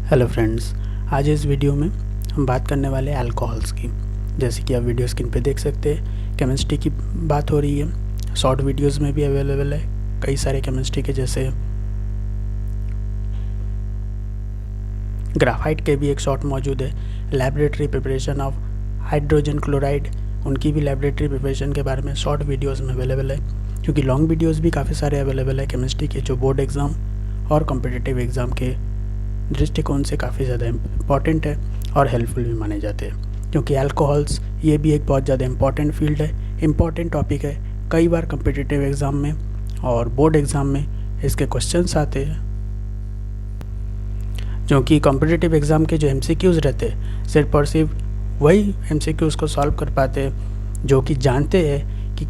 Hello friends, आज इस video में हम बात करने वाले हैं अल्कोहल्स की। जैसे कि आप वीडियो स्क्रीन पे देख सकते हैं, केमिस्ट्री की बात हो रही है। शॉर्ट वीडियोस में भी अवेलेबल है कई सारे केमिस्ट्री के, जैसे ग्राफाइट के भी एक शॉर्ट मौजूद है। Laboratory preparation of hydrogen chloride, उनकी भी लैबोरेटरी प्रिपरेशन के बारे में शॉर्ट वीडियोज़ में अवेलेबल है। क्योंकि लॉन्ग वीडियोज़ भी काफ़ी सारे अवेलेबल है केमिस्ट्री के, जो बोर्ड एग्ज़ाम और कॉम्पिटिटिव एग्ज़ाम के दृष्टिकोण से काफ़ी ज़्यादा इम्पॉर्टेंट है और हेल्पफुल भी माने जाते हैं। क्योंकि अल्कोहल्स ये भी एक बहुत ज़्यादा इम्पॉर्टेंट फील्ड है, इम्पॉर्टेंट टॉपिक है। कई बार कॉम्पिटिटिव एग्ज़ाम में और बोर्ड एग्ज़ाम में इसके क्वेश्चंस आते हैं। क्योंकि कॉम्पिटिटिव एग्ज़ाम के जो MCQs रहते हैं, सिर्फ और सिर्फ वही MCQs को सॉल्व कर पाते हैं जो कि जानते हैं कि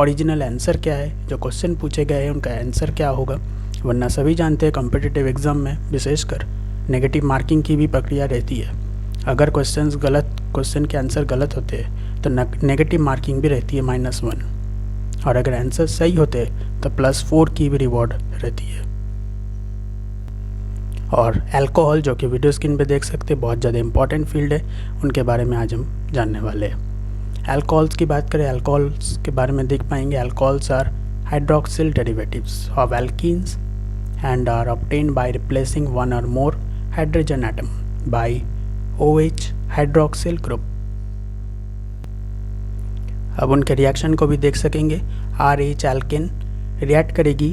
ओरिजिनल आंसर क्या है, जो क्वेश्चन पूछे गए हैं उनका आंसर क्या होगा। वरना सभी जानते हैं कॉम्पिटिटिव एग्ज़ाम में विशेषकर नेगेटिव मार्किंग की भी प्रक्रिया रहती है। अगर क्वेश्चन के आंसर गलत होते हैं तो नेगेटिव मार्किंग भी रहती है -1, और अगर आंसर सही होते हैं तो +4 की भी रिवॉर्ड रहती है। और अल्कोहल, जो कि वीडियो स्क्रीन पे देख सकते हैं, बहुत ज़्यादा इंपॉर्टेंट फील्ड है, उनके बारे में आज हम जानने वाले हैं। अल्कोहल्स की बात करें, अल्कोहल्स के बारे में देख पाएंगे, alcohols are hydroxyl derivatives of alkenes and are obtained by replacing one or more hydrogen atom by OH hydroxyl group। अब उनके रिएक्शन को भी देख सकेंगे। RH एल्केन रिएक्ट करेगी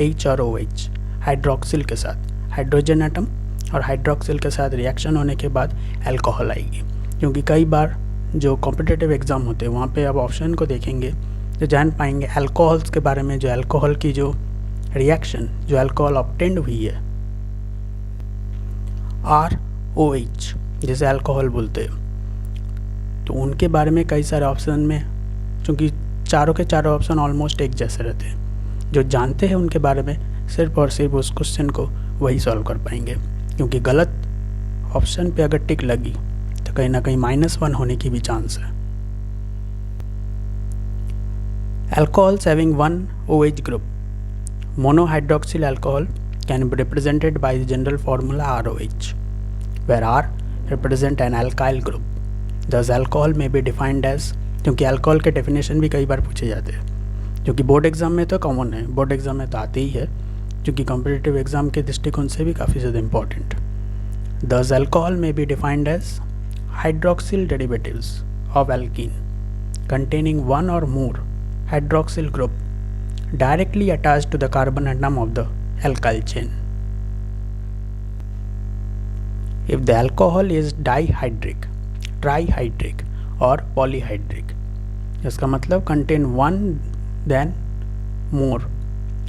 H और OH हाइड्रोक्सिल के साथ, हाइड्रोजन एटम और हाइड्रोक्सिल के साथ रिएक्शन होने के बाद अल्कोहल आएगी। क्योंकि कई बार जो कॉम्पिटिटिव एग्ज़ाम होते हैं वहाँ पे अब ऑप्शन को देखेंगे तो जान पाएंगे अल्कोहल्स के बारे में, जो अल्कोहल की जो रिएक्शन जो अल्कोहल ऑब्टेंड हुई है ROH जैसे अल्कोहल बोलते हैं, तो उनके बारे में कई सारे ऑप्शन में, क्योंकि चारों के चारों ऑप्शन ऑलमोस्ट एक जैसे रहते हैं, जो जानते हैं उनके बारे में सिर्फ और सिर्फ उस क्वेश्चन को वही सॉल्व कर पाएंगे। क्योंकि गलत ऑप्शन पे अगर टिक लगी तो कहीं ना कहीं -1 होने की भी चांस है। Alcohols having 1 OH group, monohydroxyl alcohol can be represented by the general formula ROH, where R represent an alkyl group. Thus alcohol may be defined as, क्योंकि अल्कोहल के डेफिनेशन भी कई बार पूछे जाते हैं, क्योंकि बोर्ड एग्ज़ाम में तो कॉमन है, बोर्ड एग्ज़ाम में तो आते ही है, क्योंकि कॉम्पिटिटिव एग्ज़ाम के दृष्टिकोण से भी काफ़ी ज़्यादा important. Thus alcohol may be defined as hydroxyl derivatives of alkene containing one or more hydroxyl group directly attached to the carbon atom of the alkyl chain. If the alcohol is dihydric, trihydric or polyhydric, इसका मतलब contain one then more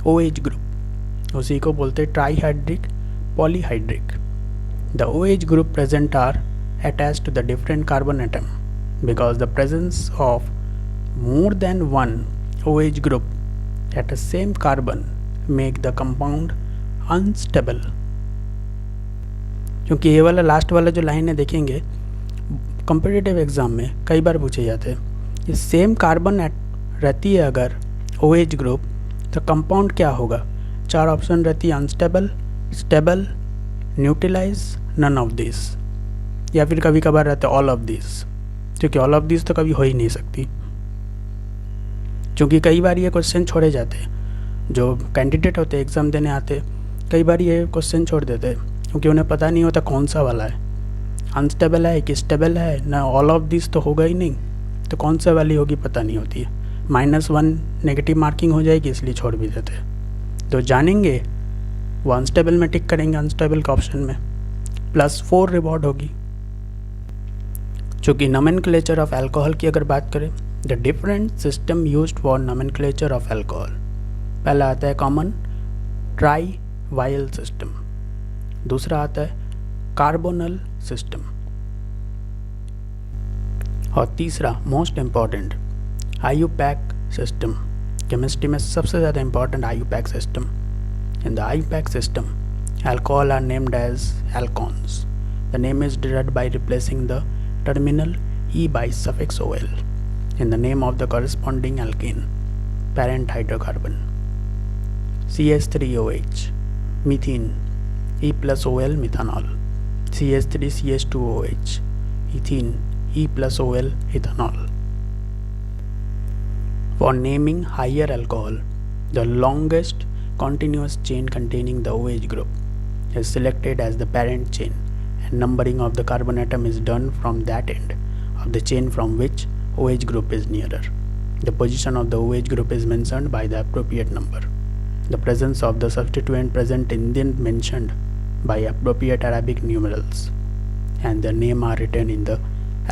OH group, उसी को बोलते हैं trihydric, polyhydric. The OH group present are attached to the different carbon atom because the presence of more than one OH group at the same carbon make the compound unstable। क्योंकि ये वाला last वाला जो line है देखेंगे competitive exam में कई बार पूछे जाते हैं। ये सेम कार्बन रहती है अगर OH ग्रुप, तो कंपाउंड क्या होगा? 4 ऑप्शन रहती है, unstable, stable, neutralise, none of this, या फिर कभी कभार रहता है ऑल ऑफ दिस। क्योंकि ऑल ऑफ दिस तो कभी हो ही नहीं सकती, क्योंकि कई बार ये क्वेश्चन छोड़े जाते हैं। जो कैंडिडेट होते हैं एग्ज़ाम देने आते, कई बार ये क्वेश्चन छोड़ देते हैं क्योंकि उन्हें पता नहीं होता कौन सा वाला है, अनस्टेबल है कि स्टेबल है, ना ऑल ऑफ दिस तो होगा ही नहीं, तो कौन सा वाली होगी पता नहीं होती है। -1 नेगेटिव मार्किंग हो जाएगी, इसलिए छोड़ भी देते हैं। तो जानेंगे वो अनस्टेबल में टिक करेंगे, अनस्टेबल के ऑप्शन में +4 रिवॉर्ड होगी। चूँकि नोमेनक्लेचर ऑफ अल्कोहल की अगर बात करें, the different system used for nomenclature of alcohol, पहला आता है कॉमन ट्राई-वायल सिस्टम, दूसरा आता है कार्बोनल सिस्टम, और तीसरा most important IUPAC system. Chemistry में सबसे ज़्यादा important IUPAC system. In the IUPAC system alcohol are named as alcones. The name is derived by replacing the terminal E by suffix OL in the name of the corresponding alkane parent hydrocarbon. CH3OH, methane, E plus OL methanol, CH3 CH2OH, ethene, E plus OL ethanol. For naming higher alcohol, the longest continuous chain containing the OH group is selected as the parent chain, and numbering of the carbon atom is done from that end of the chain from which OH group is nearer. The position of the OH group is mentioned by the appropriate number. The presence of the substituent present in then mentioned by appropriate Arabic numerals, and the name are written in the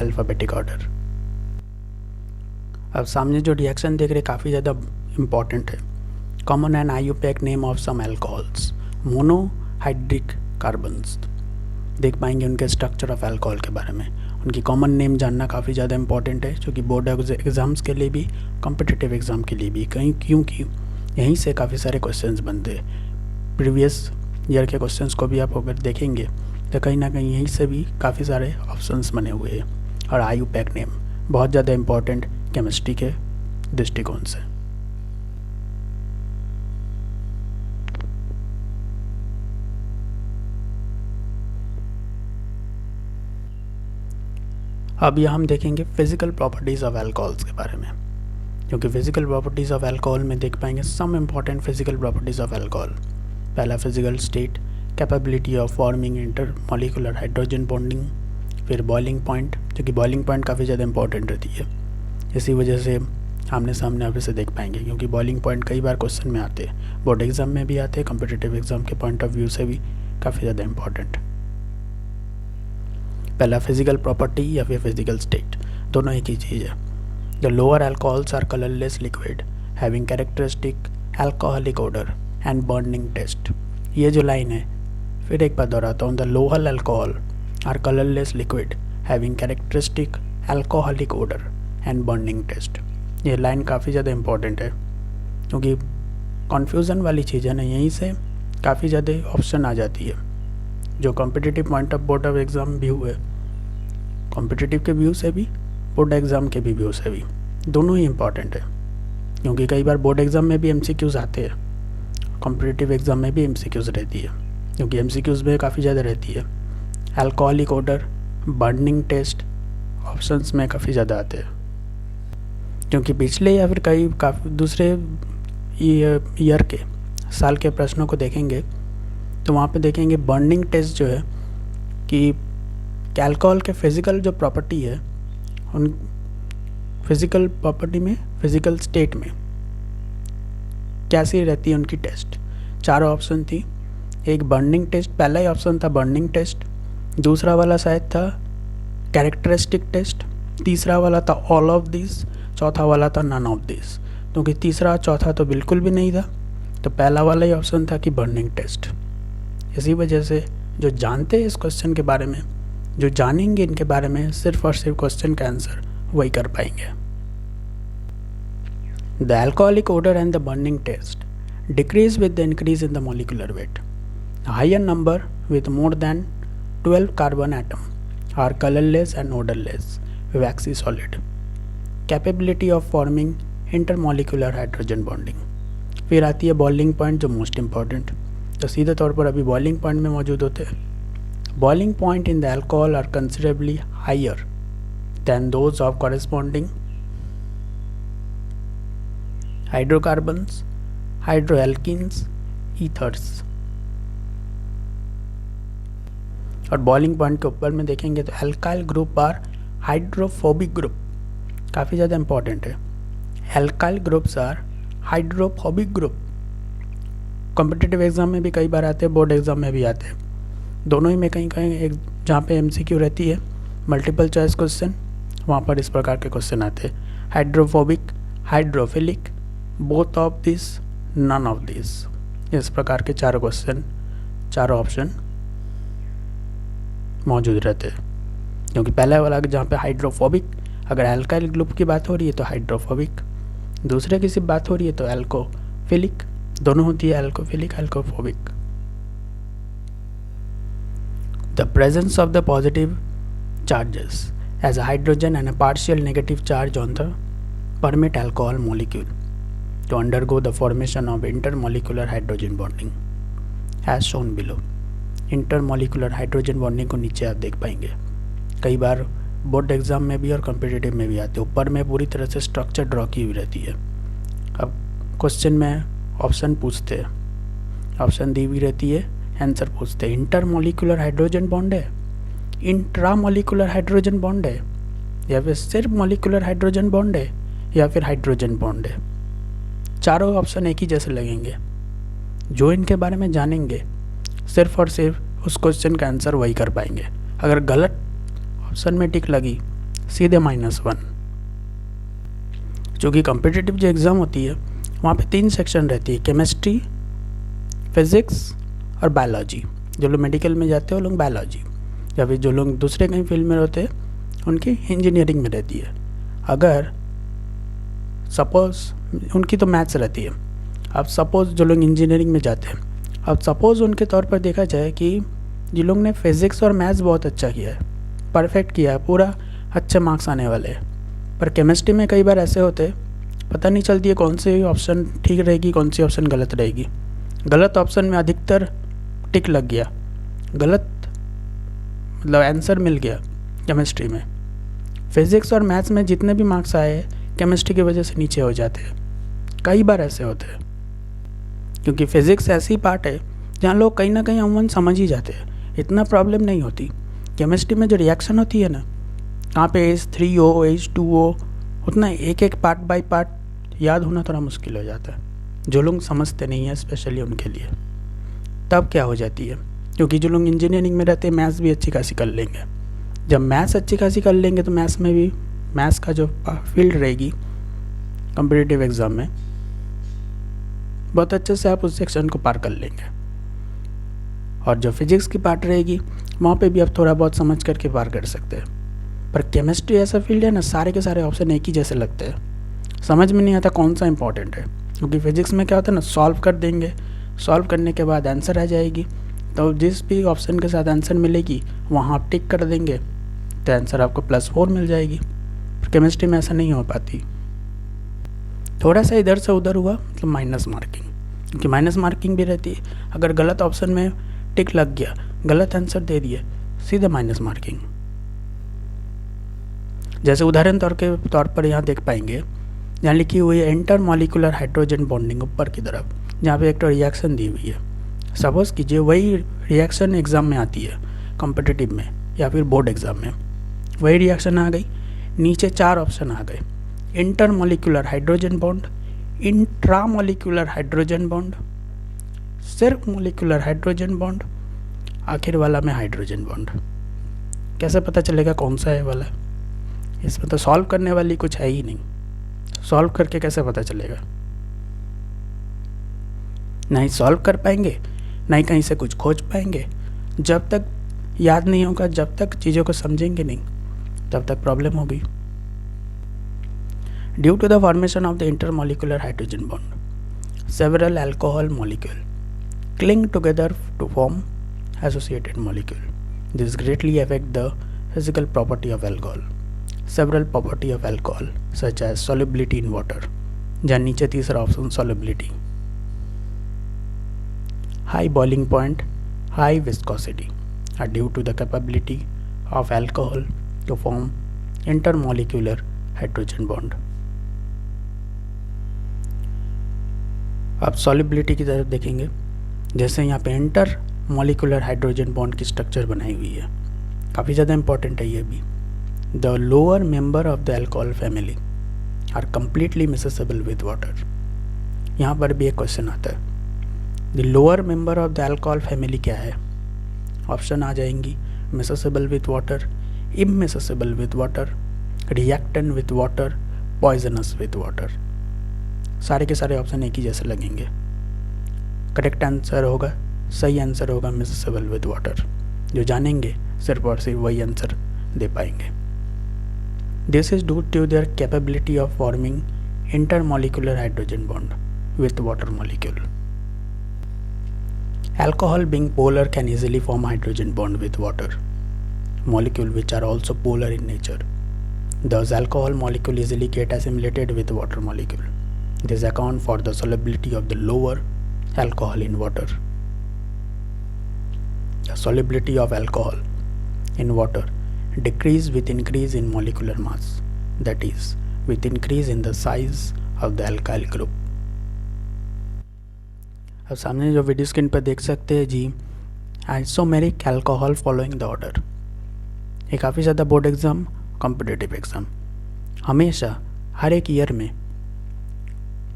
alphabetic order. अब सामने जो reaction देख रहे काफ़ी ज़्यादा important है. Common and IUPAC name of some alcohols, monohydric carbons. देख पाएंगे उनके स्ट्रक्चर ऑफ अल्कोहल के बारे में. उनकी कॉमन नेम जानना काफ़ी ज़्यादा इंपॉर्टेंट है, जो कि बोर्ड एग्ज़ाम्स के लिए भी, कॉम्पिटिटिव एग्ज़ाम के लिए भी. कहीं क्योंकि यहीं से काफ़ी सारे क्वेश्चंस बनते हैं. प्रीवियस ईयर के क्वेश्चंस को भी आप अगर देखेंगे तो कहीं ना कहीं यहीं से भी काफ़ी सारे ऑप्शंस बने हुए हैं. और आईयूपैक नेम बहुत ज़्यादा इंपॉर्टेंट केमिस्ट्री के दृष्टिकोण से. अब यहाँ हम देखेंगे फिजिकल प्रॉपर्टीज़ ऑफ अल्कोहल्स के बारे में, क्योंकि फिजिकल प्रॉपर्टीज़ ऑफ अल्कोहल में देख पाएंगे some important physical properties of alcohol. पहला physical state, capability of forming inter molecular hydrogen bonding. फिर बॉइलिंग पॉइंट, जो कि बॉइलिंग पॉइंट काफ़ी ज़्यादा इंपॉर्टेंट रहती है. इसी वजह से आमने सामने आप इसे देख पाएंगे, क्योंकि बॉइलिंग पॉइंट कई बार क्वेश्चन में आते हैं, बोर्ड एग्जाम में भी आते हैं, कॉम्पिटिटिव एग्जाम के पॉइंट ऑफ व्यू से भी काफ़ी ज़्यादा इंपॉर्टेंट. पहला फिजिकल प्रॉपर्टी या फिर फिजिकल स्टेट, दोनों एक ही चीज़ है. The lower alcohols are colourless liquid having characteristic alcoholic odour and burning taste. ये जो लाइन है फिर एक बार दोहराता हूँ. The lower alcohol are colourless liquid having characteristic alcoholic odour and burning taste. ये लाइन काफ़ी ज़्यादा इंपॉर्टेंट है, क्योंकि कन्फ्यूज़न वाली चीज़ है ना, यहीं से काफ़ी ज़्यादा ऑप्शन आ जाती है. जो competitive point of board of exam view है, कॉम्पिटिटिव के व्यू से भी, बोर्ड एग्ज़ाम के भी व्यू से भी, दोनों ही इम्पॉर्टेंट है. क्योंकि कई बार बोर्ड एग्ज़ाम में भी एमसीक्यूज़ आते हैं, कॉम्पिटिटिव एग्ज़ाम में भी एमसीक्यूज़ रहती है, क्योंकि एमसीक्यूज़ में काफ़ी ज़्यादा रहती है. Alcoholic odour, burning taste options में काफ़ी ज़्यादा आते हैं. क्योंकि पिछले या फिर काफ़ी दूसरे ईयर के साल के प्रश्नों को देखेंगे तो वहाँ पे देखेंगे बर्निंग टेस्ट जो है कि अल्कोहल के फिज़िकल जो प्रॉपर्टी है, उन फिज़िकल प्रॉपर्टी में, फिज़िकल स्टेट में कैसी रहती है उनकी टेस्ट. 4 ऑप्शन थी. एक बर्निंग टेस्ट, पहला ही ऑप्शन था बर्निंग टेस्ट. दूसरा वाला शायद था कैरेक्टरिस्टिक टेस्ट. तीसरा वाला था ऑल ऑफ दिस. चौथा वाला था नन ऑफ दिस. क्योंकि तीसरा चौथा तो बिल्कुल भी नहीं था, तो पहला वाला ही ऑप्शन था कि बर्निंग टेस्ट. इसी वजह से जो जानते हैं इस क्वेश्चन के बारे में, जो जानेंगे इनके बारे में, सिर्फ और सिर्फ क्वेश्चन का आंसर वही कर पाएंगे. The alcoholic odour and the burning taste decrease with the increase in the molecular weight. Higher number with more than 12 carbon atom are colourless and odourless waxy solid. Capability of forming intermolecular hydrogen bonding. फिर आती है boiling point, जो most important. तो सीधे तौर पर अभी boiling point में मौजूद होते हैं. Boiling point in the alcohol are considerably higher than those of corresponding hydrocarbons, हाइड्रोएल्कीन्स, ईथर्स. और बॉइलिंग पॉइंट के ऊपर में देखेंगे तो alkyl group are hydrophobic group. काफ़ी ज़्यादा इंपॉर्टेंट है. Alkyl groups are hydrophobic group. Competitive exam में भी कई बार आते हैं, बोर्ड एग्जाम में भी आते हैं. दोनों ही में कहीं कहीं एक जहाँ पे एमसीक्यू रहती है, मल्टीपल चॉइस क्वेश्चन, वहाँ पर इस प्रकार के क्वेश्चन आते हैं. Hydrophobic, hydrophilic, both of this, none of this. इस प्रकार के 4 क्वेश्चन, 4 ऑप्शन मौजूद रहते हैं. क्योंकि पहला वाला जहाँ पे हाइड्रोफोबिक, अगर अल्काइल ग्रुप की बात हो रही है तो हाइड्रोफोबिक, दूसरे की सिर्फ बात हो रही है तो एल्कोफिलिक. दोनों होती है एल्कोफिलिक, एल्कोफोबिक. The presence of the positive charges as a hydrogen and a partial negative charge on the permit alcohol molecule to undergo the formation of intermolecular hydrogen bonding as shown below. Intermolecular hydrogen bonding को नीचे आप देख पाएंगे। कई बार board exam में भी और competitive में भी आते हैं, ऊपर में पूरी तरह से स्ट्रक्चर ड्रॉ की हुई रहती है। अब क्वेश्चन में ऑप्शन पूछते हैं, ऑप्शन दी हुई रहती है, आंसर पूछते हैं। इंटरमॉलिकुलर हाइड्रोजन बॉन्ड है, इंट्रामॉलिकुलर हाइड्रोजन बॉन्ड है, या फिर सिर्फ मॉलिकुलर हाइड्रोजन बॉन्ड है, या फिर हाइड्रोजन बॉन्ड है। चारों ऑप्शन एक ही जैसे लगेंगे। जो इनके बारे में जानेंगे सिर्फ और सिर्फ उस क्वेश्चन का आंसर वही कर पाएंगे। अगर गलत ऑप्शन में टिक लगी सीधे -1। क्योंकि कॉम्पिटिटिव जो एग्ज़ाम होती है वहाँ पे 3 सेक्शन रहती है, केमिस्ट्री, फिज़िक्स और बायोलॉजी। जो लोग मेडिकल में जाते हैं वो लोग बायोलॉजी, या फिर जो लोग दूसरे कहीं फील्ड में रहते हैं उनकी इंजीनियरिंग में रहती है। अगर सपोज़ उनकी तो मैथ्स रहती है। अब सपोज़ जो लोग इंजीनियरिंग में जाते हैं, अब सपोज़ उनके तौर पर देखा जाए कि जिन लोग ने फिज़िक्स और मैथ्स बहुत अच्छा किया है, परफेक्ट किया है, पूरा अच्छे मार्क्स आने वाले हैं, पर केमिस्ट्री में कई बार ऐसे होते हैं पता नहीं चलती है कौन सी ऑप्शन ठीक रहेगी, कौन सी ऑप्शन गलत रहेगी। गलत ऑप्शन में अधिकतर टिक लग गया, गलत मतलब आंसर मिल गया केमिस्ट्री में। फिज़िक्स और मैथ्स में जितने भी मार्क्स आए केमिस्ट्री की वजह से नीचे हो जाते हैं। कई बार ऐसे होते हैं, क्योंकि फिज़िक्स ऐसी पार्ट है जहाँ लोग कहीं ना कहीं अमूमन समझ ही जाते हैं, इतना प्रॉब्लम नहीं होती। केमिस्ट्री में जो रिएक्शन होती है ना, यहाँ पे H3O H2O, उतना एक एक पार्ट बाय पार्ट याद होना थोड़ा मुश्किल हो जाता है, जो लोग समझते नहीं हैं स्पेशली उनके लिए। तब क्या हो जाती है, क्योंकि जो लोग इंजीनियरिंग में रहते हैं मैथ्स भी अच्छी खासी कर लेंगे। जब मैथ्स अच्छी खासी कर लेंगे तो मैथ्स में भी, मैथ्स का जो फील्ड रहेगी कॉम्पिटिटिव एग्ज़ाम में, बहुत अच्छे से आप उस सेक्शन को पार कर लेंगे। और जो फिजिक्स की पार्ट रहेगी वहाँ पे भी आप थोड़ा बहुत समझ करके पार कर सकते हैं। पर केमिस्ट्री ऐसा फील्ड है ना, सारे के सारे ऑप्शन एक ही जैसे लगते हैं, समझ में नहीं आता कौन सा इंपॉर्टेंट है। क्योंकि फिजिक्स में क्या होता है ना, सॉल्व कर देंगे, सॉल्व करने के बाद आंसर आ जाएगी, तो जिस भी ऑप्शन के साथ आंसर मिलेगी वहाँ आप टिक कर देंगे तो आंसर आपको +4 मिल जाएगी। पर केमिस्ट्री में ऐसा नहीं हो पाती, थोड़ा सा इधर से उधर हुआ मतलब माइनस मार्किंग, क्योंकि माइनस मार्किंग भी रहती है। अगर गलत ऑप्शन में टिक लग गया, गलत आंसर दे दिए, सीधे माइनस मार्किंग। जैसे उदाहरण तौर पर यहाँ देख पाएंगे, जहाँ लिखी हुई है इंटरमॉलिकुलर हाइड्रोजन बॉन्डिंग ऊपर की तरफ, जहाँ पे एक तो रिएक्शन दी हुई है। सपोज कीजिए वही रिएक्शन एग्ज़ाम में आती है, कॉम्पिटिटिव में या फिर बोर्ड एग्ज़ाम में, वही रिएक्शन आ गई, नीचे 4 ऑप्शन आ गए, intermolecular hydrogen bond, intramolecular hydrogen bond, सिर्फ मॉलिकुलर हाइड्रोजन बॉन्ड, आखिर वाला में हाइड्रोजन बॉन्ड। कैसे पता चलेगा कौन सा है वाला? इसमें तो सॉल्व करने वाली कुछ है ही नहीं, सॉल्व करके कैसे पता चलेगा? नहीं सॉल्व कर पाएंगे, नहीं कहीं से कुछ खोज पाएंगे। जब तक याद नहीं होगा, जब तक चीज़ों को समझेंगे नहीं, तब तक प्रॉब्लम होगी। Due to the formation of the intermolecular hydrogen bond, several alcohol molecule cling together to form associated molecule. This greatly affect the physical property of alcohol. Several property of alcohol such as solubility in water, जहाँ नीचे तीसरा option solubility, high boiling point, high viscosity are due to the capability of alcohol to form intermolecular hydrogen bond. अब solubility की तरफ देखेंगे, जैसे यहाँ पे इंटर मॉलिकुलर हाइड्रोजन बॉन्ड की स्ट्रक्चर बनाई हुई है, काफ़ी ज़्यादा इंपॉर्टेंट है ये भी। The lower member of the alcohol family are completely miscible with water. यहाँ पर भी एक क्वेश्चन आता है, the lower member of the alcohol family क्या है? ऑप्शन आ जाएंगी, miscible with water, immiscible with water, reactant with water, poisonous with water. सारे के सारे ऑप्शन एक ही जैसे लगेंगे। करेक्ट आंसर होगा, सही आंसर होगा मिसेसेबल विद वाटर। जो जानेंगे सिर्फ और सिर्फ वही आंसर दे पाएंगे। This is due to their capability of forming intermolecular hydrogen bond with water molecule. Alcohol being polar can easily form hydrogen bond with water molecule which are also polar in nature. Thus alcohol molecule easily get assimilated with water molecule. This account for the solubility of the lower alcohol in water. the solubility of alcohol in water decrease with increase in molecular mass, that is with increase in the size of the alkyl group. अब सामने जो video screen पर देख सकते हैं जी, isomeric alcohol following the order. ये काफ़ी ज़्यादा बोर्ड एग्ज़ाम, कॉम्पिटिटिव एग्ज़ाम हमेशा हर एक ईयर में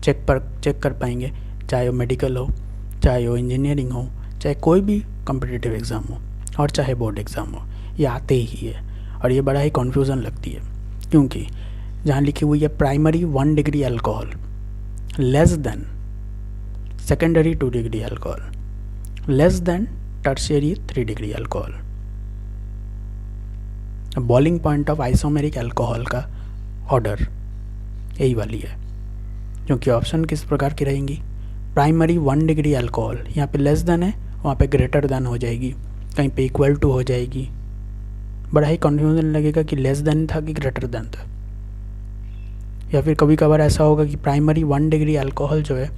चेक कर पाएंगे, चाहे वो मेडिकल हो, चाहे वो इंजीनियरिंग हो, चाहे कोई भी कॉम्पिटिटिव एग्ज़ाम हो और चाहे बोर्ड एग्ज़ाम हो, ये आते ही है। और ये बड़ा ही कन्फ्यूज़न लगती है, क्योंकि जहाँ लिखी हुई है primary 1 degree alcohol less than secondary 2 degree alcohol less than tertiary 3 degree alcohol. Boiling point of isomeric alcohol का ऑर्डर यही वाली है, क्योंकि ऑप्शन किस प्रकार की रहेंगी, प्राइमरी 1 डिग्री अल्कोहल, यहाँ पे लेस देन है, वहाँ पे ग्रेटर देन हो जाएगी, कहीं पे इक्वल टू हो जाएगी। बड़ा ही कन्फ्यूजन लगेगा कि लेस देन था कि ग्रेटर देन था। या फिर कभी कभार ऐसा होगा कि प्राइमरी 1 डिग्री अल्कोहल जो है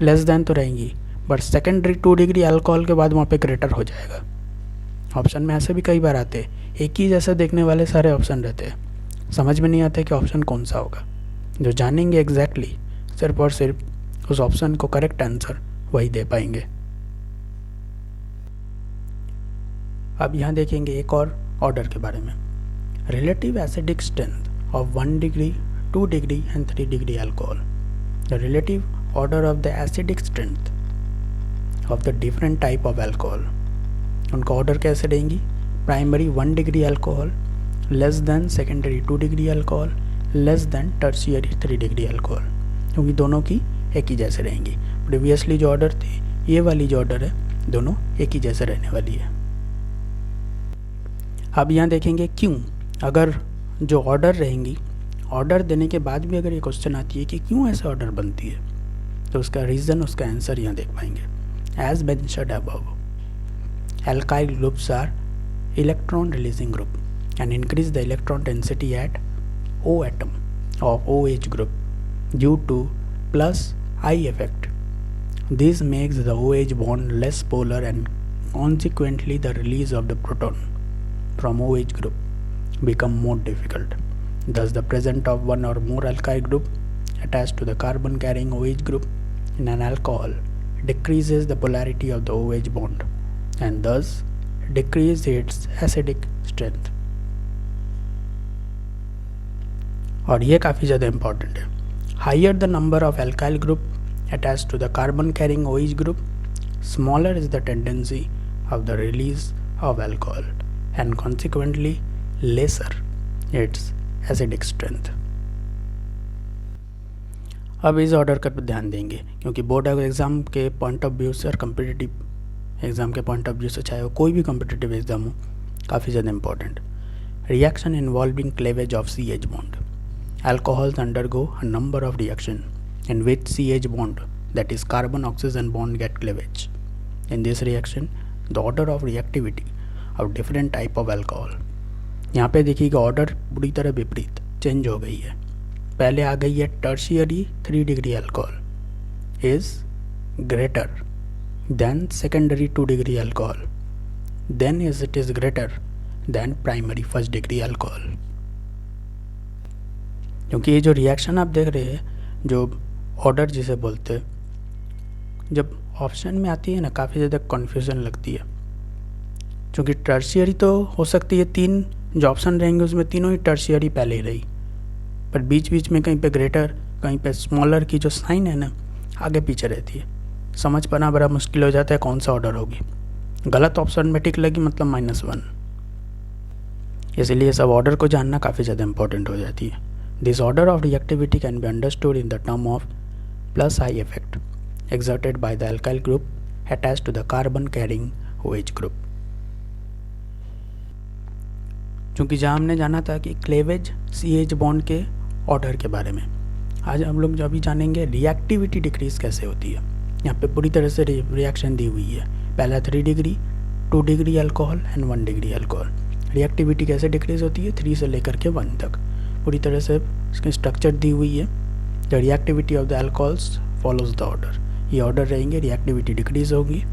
लेस देन तो रहेंगी, बट सेकेंडरी 2 डिग्री अल्कोहल के बाद वहाँ पे ग्रेटर हो जाएगा। ऑप्शन में ऐसे भी कई बार आते हैं, एक ही जैसा देखने वाले सारे ऑप्शन रहते हैं, समझ में नहीं आता कि ऑप्शन कौन सा होगा। जो जानेंगे एग्जैक्टली सिर्फ और सिर्फ उस ऑप्शन को करेक्ट आंसर वही दे पाएंगे। अब यहाँ देखेंगे एक और ऑर्डर के बारे में, relative acidic strength of 1 degree 2 degree and 3 degree alcohol. The relative order of the acidic strength of the different type of alcohol, उनका ऑर्डर कैसे रहेंगी, primary 1 degree alcohol less than secondary 2 degree alcohol less than tertiary 3 degree alcohol, क्योंकि दोनों की एक ही जैसे रहेंगी। Previously जो ऑर्डर थी, ये वाली जो ऑर्डर है, दोनों एक ही जैसे रहने वाली है। अब यहाँ देखेंगे क्यों, अगर जो ऑर्डर रहेंगी, ऑर्डर देने के बाद भी अगर ये क्वेश्चन आती है कि क्यों ऐसे ऑर्डर बनती है, तो उसका रीज़न, उसका आंसर यहाँ देख पाएंगे। As mentioned above, alkyl groups are electron releasing group and increase the electron density at O atom of OH group due to plus I effect. This makes the OH bond less polar and consequently the release of the proton from OH group become more difficult. Thus the presence of one or more alkyl group attached to the carbon carrying OH group in an alcohol decreases the polarity of the OH bond and thus decrease its acidic strength. और ये काफ़ी ज़्यादा important है। Higher the number of alkyl group attached to the carbon carrying OH group, smaller is the tendency of the release of alcohol and consequently lesser its acidic strength. अब इस order का ध्यान देंगे, क्योंकि बोर्ड एग्ज़ाम के point of view से और competitive exam के पॉइंट ऑफ व्यू से, चाहे वो कोई भी कम्पिटिटिव एग्ज़ाम हो, काफ़ी ज़्यादा important. Reaction involving cleavage of CH bond, alcohols undergo a number of reaction in which CH bond, that is carbon oxygen bond, get cleavage. In this reaction the order of reactivity of different type of alcohol, यहाँ पे देखिएगा order पूरी तरह विपरीत change हो गई है। पहले आ गई है tertiary 3 degree alcohol is greater than secondary 2 degree alcohol, then it is greater than primary 1 degree alcohol. क्योंकि ये जो रिएक्शन आप देख रहे हैं, जो ऑर्डर जिसे बोलते हैं, जब ऑप्शन में आती है ना, काफ़ी ज़्यादा कन्फ्यूज़न लगती है। क्योंकि टर्शियरी तो हो सकती है, 3 जो ऑप्शन रहेंगे उसमें तीनों ही टर्शियरी पहले ही रही, पर बीच बीच में कहीं पे ग्रेटर, कहीं पे स्मॉलर की जो साइन है ना, आगे पीछे रहती है। समझ पाना बड़ा मुश्किल हो जाता है कौन सा ऑर्डर होगी। गलत ऑप्शन में टिक लगी मतलब -1। इसलिए सब ऑर्डर को जानना काफ़ी ज़्यादा इंपॉर्टेंट हो जाती है। This order of reactivity can be understood in the term of plus I effect exerted by the alkyl group attached to the carbon carrying OH group। चूँकि जहाँ हमने जाना था कि क्लेवेज CH बॉन्ड के ऑर्डर के बारे में, आज हम लोग जो अभी जानेंगे रिएक्टिविटी डिक्रीज कैसे होती है। यहाँ पे पूरी तरह से रिएक्शन दी हुई है, पहला 3 degree 2 degree alcohol and 1 degree alcohol. Reactivity कैसे डिक्रीज होती है, 3 से लेकर के 1 तक पूरी तरह से इसकी स्ट्रक्चर दी हुई है। The reactivity of the alcohols follows the order, ये ऑर्डर रहेंगे, रिएक्टिविटी डिक्रीज होगी